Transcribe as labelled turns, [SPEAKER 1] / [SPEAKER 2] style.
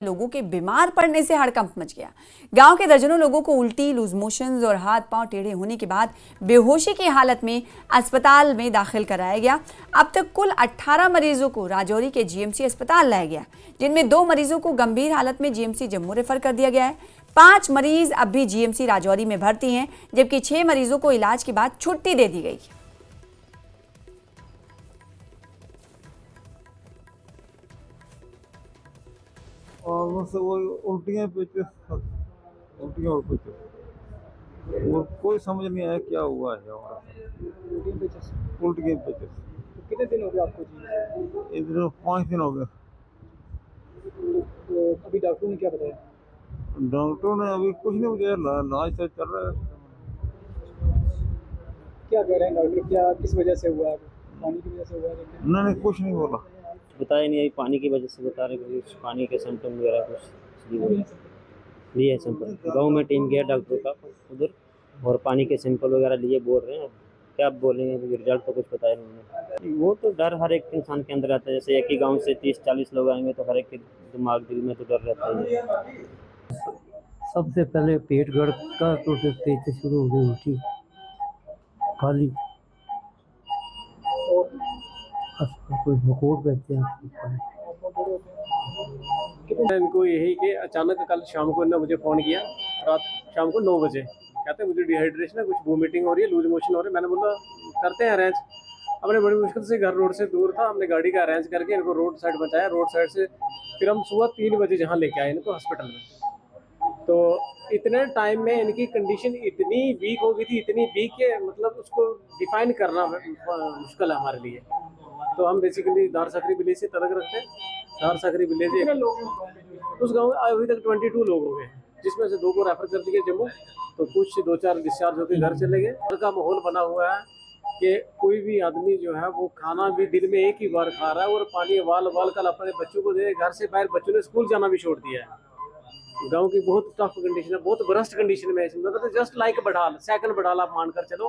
[SPEAKER 1] लोगों के बीमार पड़ने से हड़कंप मच गया। गांव के दर्जनों लोगों को उल्टी, लूज मोशंस और हाथ पांव टेढ़े होने के बाद बेहोशी की हालत में अस्पताल में दाखिल कराया गया। अब तक कुल 18 मरीजों को राजौरी के जीएमसी अस्पताल लाया गया, जिनमें 2 मरीजों को गंभीर हालत में जीएमसी जम्मू रेफर कर दिया गया है। 5 मरीज अब भी जीएमसी राजौरी में भर्ती हैं, जबकि 6 मरीजों को इलाज के बाद छुट्टी दे दी गई।
[SPEAKER 2] और बस वो उल्टियाँ पेचिस उल्टियाँ और पेचिस वो कोई समझ नहीं आया क्या हुआ है हमारा। उल्टियाँ पेचिस
[SPEAKER 3] तो कितने दिन हो गए आपको जी?
[SPEAKER 2] इधर 5 दिन हो गए।
[SPEAKER 3] तो अभी डॉक्टरों ने क्या बताया?
[SPEAKER 2] डॉक्टरों ने अभी कुछ नहीं बताया, इलाज तो चल रहा है।
[SPEAKER 3] क्या कह रहे हैं डॉक्टर, क्या किस वजह से हुआ है? पानी की वजह से हुआ है?
[SPEAKER 2] नहीं कुछ नहीं बोला।
[SPEAKER 4] बताया नहीं, अभी पानी की वजह से बता रहे कुछ पानी के सिम्टम वगैरह कुछ लिए सैंपल। गाँव में टीम गया डॉक्टर का उधर और पानी के सैंपल वगैरह लिए, बोल रहे हैं क्या बोलेंगे, रिजल्ट तो कुछ बताया नहीं। वो तो डर हर एक इंसान के अंदर रहता है, जैसे एक ही गांव से 30-40 लोग आएंगे तो हर एक के दिमाग दिल में तो डर रहता है।
[SPEAKER 5] सबसे पहले पेट गड़ का, तो फिर पेट से शुरू हो गई उल्टी खाली कोई बकोट कहते हैं।
[SPEAKER 3] इनको यही कि अचानक कल शाम को इन्होंने मुझे फ़ोन किया, रात शाम को 9 बजे, कहते हैं मुझे डिहाइड्रेशन है, कुछ वोमिटिंग हो रही है, लूज मोशन हो रही है। मैंने बोला करते हैं अरेंज। हमने बड़ी मुश्किल से, घर रोड से दूर था, हमने गाड़ी का अरेंज करके इनको रोड साइड पहुँचाया। रोड साइड से फिर हम सुबह 3 बजे जहाँ लेके आए इनको हॉस्पिटल में। तो इतने टाइम में इनकी कंडीशन इतनी वीक हो गई थी, इतनी वीक के मतलब उसको डिफाइन करना मुश्किल है हमारे लिए। तो हम बेसिकली दार सकरी विलेज से तलक रखते हैं। दार सकरी विलेज उस गांव में अभी तक 22 लोग हो गए, जिसमें से 2 को रेफर कर दिए जम्मू, तो कुछ 2-4 डिस्चार्ज होकर घर चले गए। घर का माहौल बना हुआ है कि कोई भी आदमी जो है वो खाना भी दिन में एक ही बार खा रहा है और पानी उबाल कर अपने बच्चों को दे। घर से बाहर बच्चों ने स्कूल जाना भी छोड़ दिया है। गांव की बहुत टफ कंडीशन है, बहुत वर्स्ट कंडीशन में है, मतलब just like Boral, second Boral आप मानकर चलो।